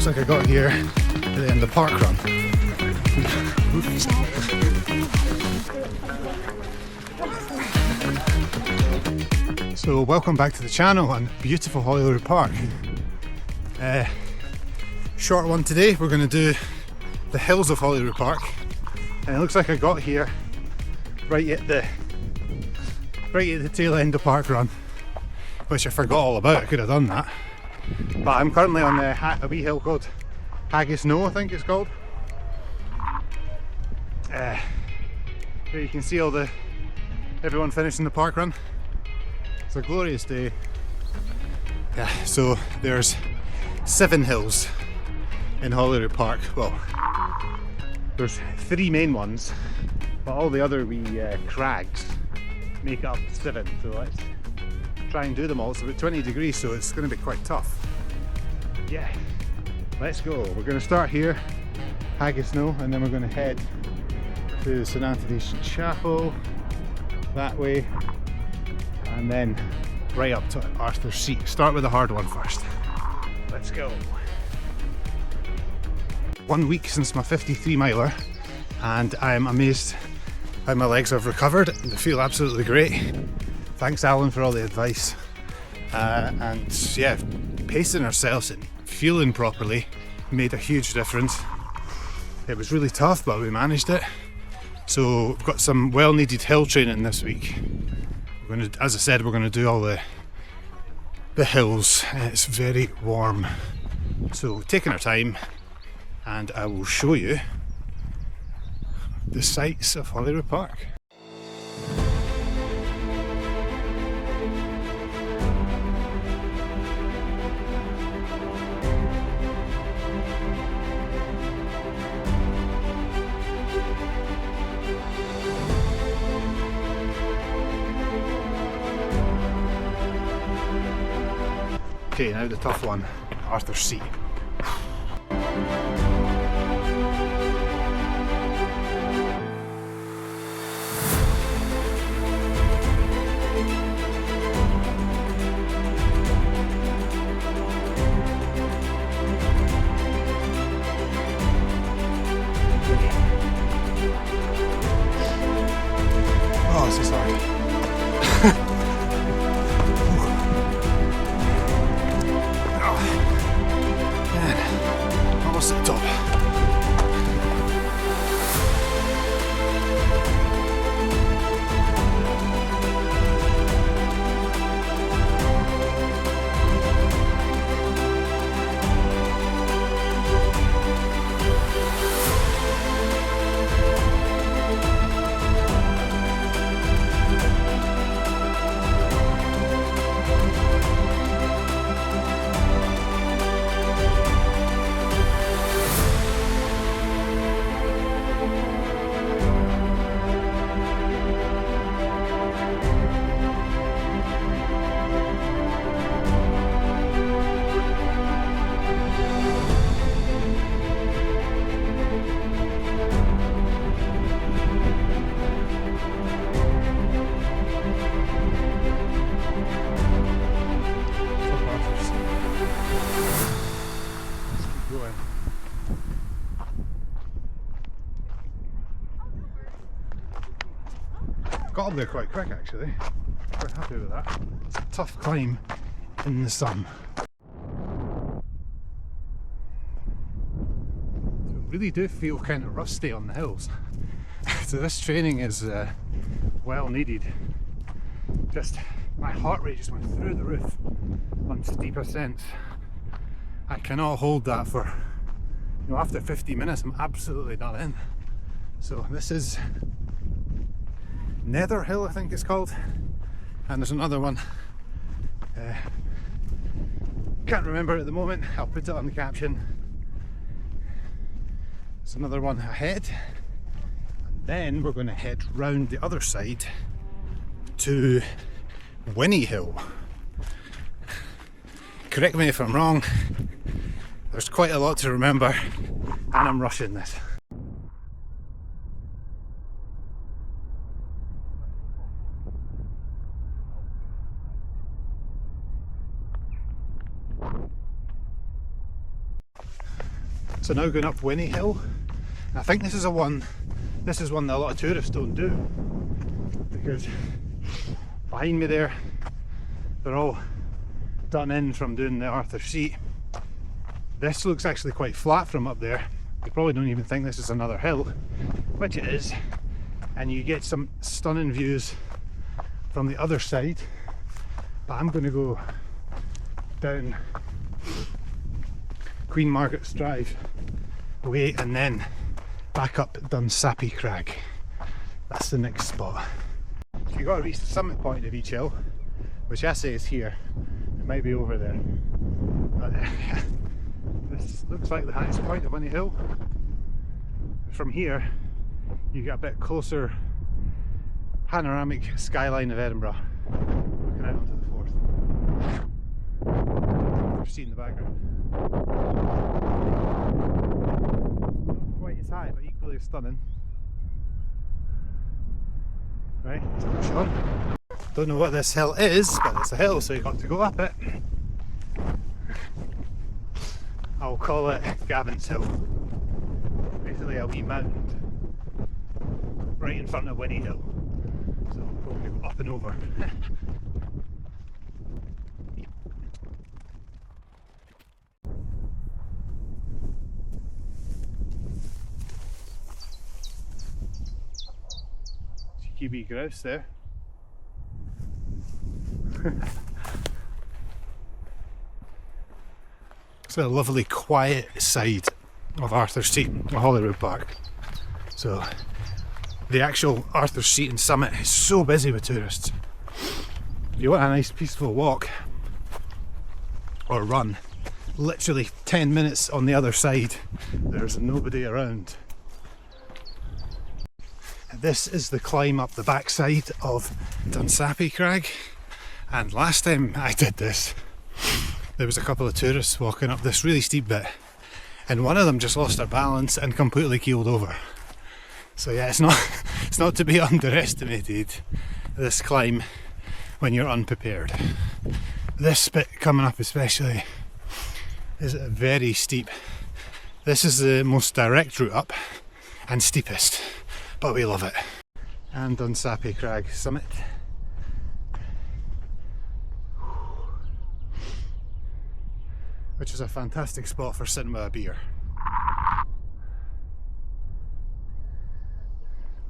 looks like I got here at the end of the park run. So welcome back to the channel on beautiful Holyrood Park. Short one today, we're going to do the hills of Holyrood Park, and it looks like I got here right at the tail end of park run, which I forgot all about. I could have done that, but I'm currently on a wee hill called Haggis Knowe, I think it's called. Here you can see everyone finishing the park run. It's a glorious day. Yeah, so there's 7 hills in Holyrood Park. Well, there's 3 main ones, but all the other wee crags make up 7. So let's try and do them all. It's about 20 degrees, so it's going to be quite tough. Yeah, let's go. We're going to start here, Haggis Knowe, and then we're going to head to St Anthony's Chapel that way, and then right up to Arthur's Seat. Start with the hard one first. Let's go. 1 week since my 53 miler, and I'm amazed how my legs have recovered. They feel absolutely great. Thanks Alan for all the advice. And yeah, pacing ourselves and fueling properly made a huge difference. It was really tough, but we managed it. So we've got some well needed hill training this week. As I said, we're going to do all the hills. It's very warm, so taking our time, and I will show you the sights of Holyrood Park. Okay, now the tough one, Arthur's Seat. Oh, this is hard. Almost at the top. Got up there quite quick actually. Quite happy with that. It's a tough climb in the sun. So I really do feel kind of rusty on the hills. So this training is well needed. Just my heart rate just went through the roof on steep ascents. I cannot hold that for, after 50 minutes I'm absolutely done in. So this is Nether Hill, I think it's called, and there's another one, can't remember at the moment, I'll put it on the caption. There's another one ahead, and then we're going to head round the other side to Winnie Hill. Correct me if I'm wrong, there's quite a lot to remember and I'm rushing this. So now going up Winnie Hill. And I think this is one that a lot of tourists don't do, because behind me there, they're all done in from doing the Arthur Seat. This looks actually quite flat from up there. You probably don't even think this is another hill, which it is, and you get some stunning views from the other side. But I'm going to go down Queen Margaret's Drive way and then back up Dunsapie Crag. That's the next spot. So you've got to reach the summit point of each hill, which I say is here. It might be over there. But this looks like the highest point of Winnie Hill. From here, you get a bit closer panoramic skyline of Edinburgh, looking out onto the Forth. You're seeing the background. Not quite as high, but equally as stunning. Right, let's push on. Don't know what this hill is, but it's a hill, so you've got to go up it. I'll call it Gavin's Hill. Basically a wee mound right in front of Winnie Hill. So we'll probably go up and over. Cheeky wee grouse there. It's a lovely quiet side of Arthur's Seat or Holyrood Park. So the actual Arthur's Seat and summit is so busy with tourists. If you want a nice peaceful walk or run, literally 10 minutes on the other side, there's nobody around. This is the climb up the backside of Dunsapie Crag, and last time I did this there was a couple of tourists walking up this really steep bit, and one of them just lost their balance and completely keeled over. So yeah, it's not to be underestimated, this climb, when you're unprepared. This bit coming up especially is very steep. This is the most direct route up and steepest, but we love it. And Dunsapie Crag summit. Which is a fantastic spot for sitting with a beer.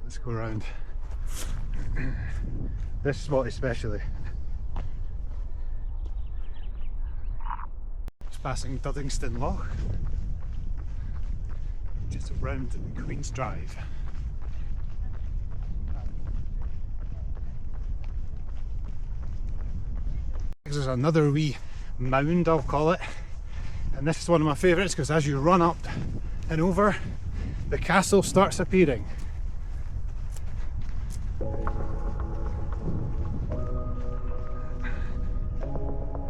Let's go around this spot especially. Just passing Duddingston Loch, just around Queen's Drive. There's another wee mound, I'll call it, and this is one of my favourites because as you run up and over, the castle starts appearing.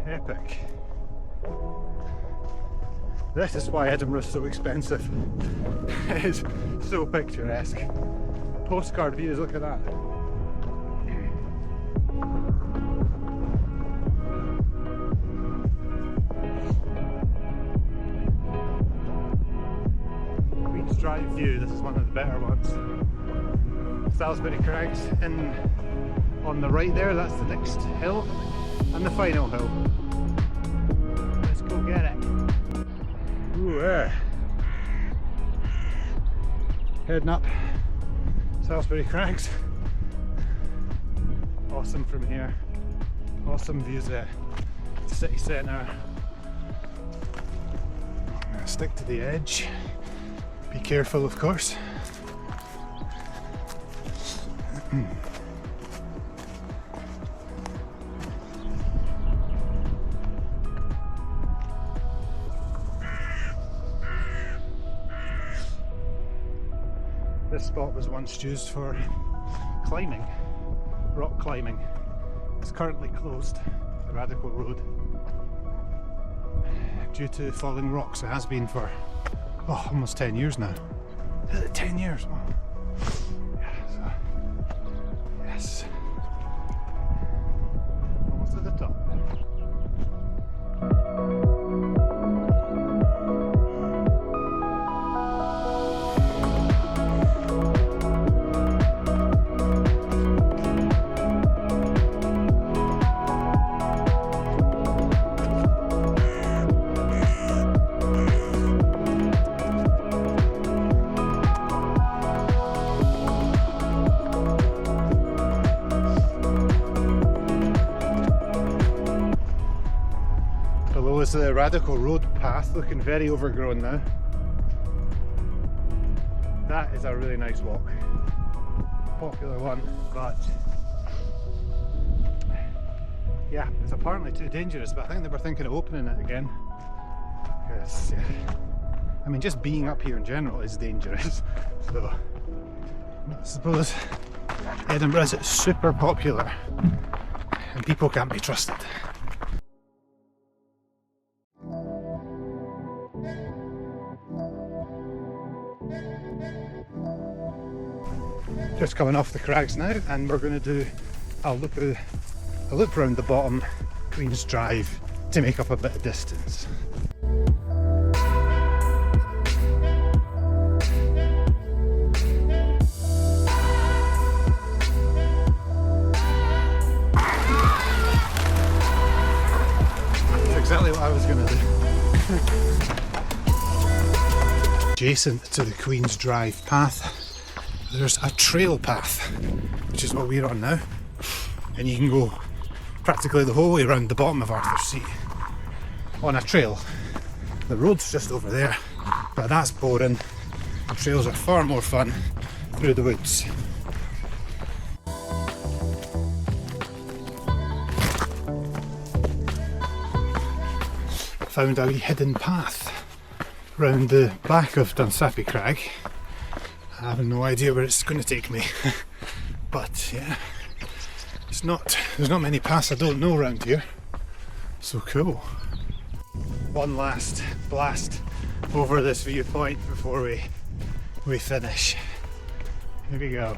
Epic. This is why Edinburgh is so expensive. It is so picturesque. Postcard views, look at that. Queen's Drive view, this is one of the better ones. Salisbury Crags in on the right there, that's the next hill and the final hill. Let's go get it. Ooh, heading up Salisbury Crags. Awesome from here. Awesome views there. City centre. I'm gonna stick to the edge. Be careful, of course. This spot was once used for climbing, rock climbing. It's currently closed, the Radical Road, due to falling rocks. It has been for almost 10 years now. 10 years! Wow. Yeah, so, yes. Almost at the top. was the Radical Road path, looking very overgrown now. That is a really nice walk. Popular one, but yeah, it's apparently too dangerous, but I think they were thinking of opening it again. Because, I mean, just being up here in general is dangerous. So, I suppose Edinburgh is super popular and people can't be trusted. Just coming off the crags now, and we're going to do a loop around the bottom Queen's Drive to make up a bit of distance. That's exactly what I was going to do. Adjacent to the Queen's Drive path, there's a trail path, which is what we're on now, and you can go practically the whole way around the bottom of Arthur's Seat on a trail. The road's just over there, but that's boring. The trails are far more fun through the woods. Found a wee hidden path round the back of Dunsapie Crag. I have no idea where it's going to take me, but yeah, there's not many paths I don't know around here, so cool. One last blast over this viewpoint before we finish. Here we go.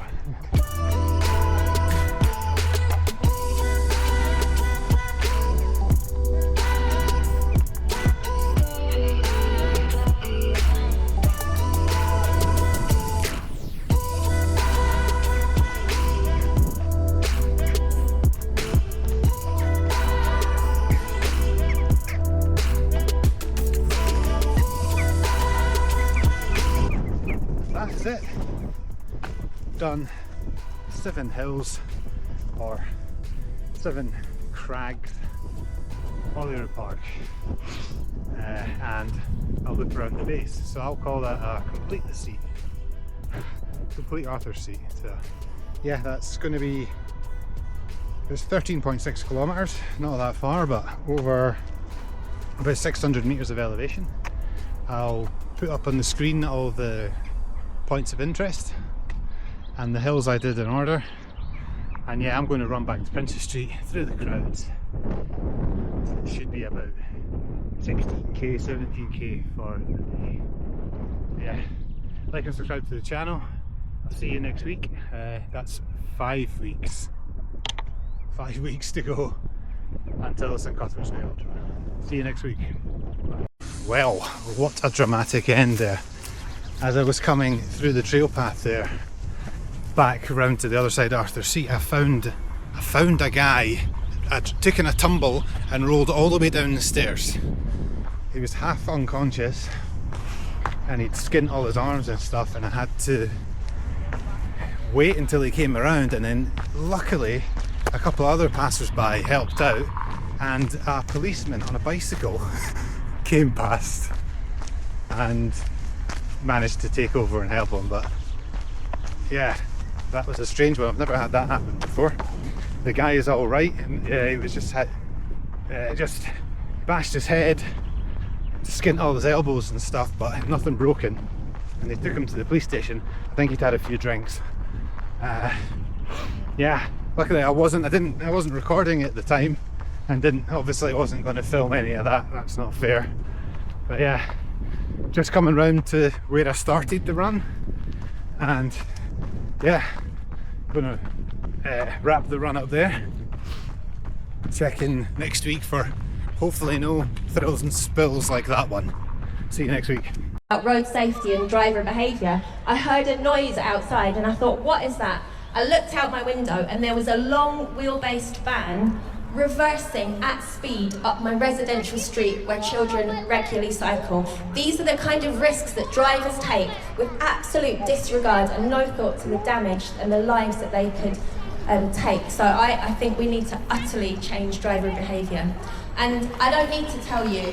That's it. Done 7 hills or 7 crags, Holyrood Park, and I'll loop around the base. So I'll call that a complete the seat, complete Arthur's Seat. So yeah, that's going to be, it's 13.6 kilometres, not that far, but over about 600 metres of elevation. I'll put up on the screen all the points of interest and the hills I did in order, and yeah, I'm going to run back to Princess Street through the crowds. It should be about 16k, 17k for the day. Yeah, like and subscribe to the channel. I'll see you next week. That's 5 weeks. 5 weeks to go until St Cuthbert's Day Ultra. See you next week. Well, what a dramatic end there. As I was coming through the trail path there, back around to the other side of Arthur's Seat, I found a guy had taken a tumble and rolled all the way down the stairs. He was half unconscious and he'd skinned all his arms and stuff, and I had to wait until he came around, and then luckily a couple of other passers-by helped out, and a policeman on a bicycle came past and managed to take over and help him. But yeah, that was a strange one. I've never had that happen before. The guy is all right, and he was just bashed his head, skinned all his elbows and stuff, but nothing broken. And they took him to the police station. I think he'd had a few drinks. Yeah, luckily I wasn't recording at the time, and obviously wasn't going to film any of that. That's not fair. But yeah, just coming round to where I started the run, and yeah, gonna wrap the run up there. Check in next week for hopefully no thrills and spills like that one. See you next week. About road safety and driver behaviour, I heard a noise outside and I thought, what is that? I looked out my window and there was a long wheel-based van reversing at speed up my residential street where children regularly cycle. These are the kind of risks that drivers take with absolute disregard and no thought to the damage and the lives that they could take. So I think we need to utterly change driver behaviour. And I don't need to tell you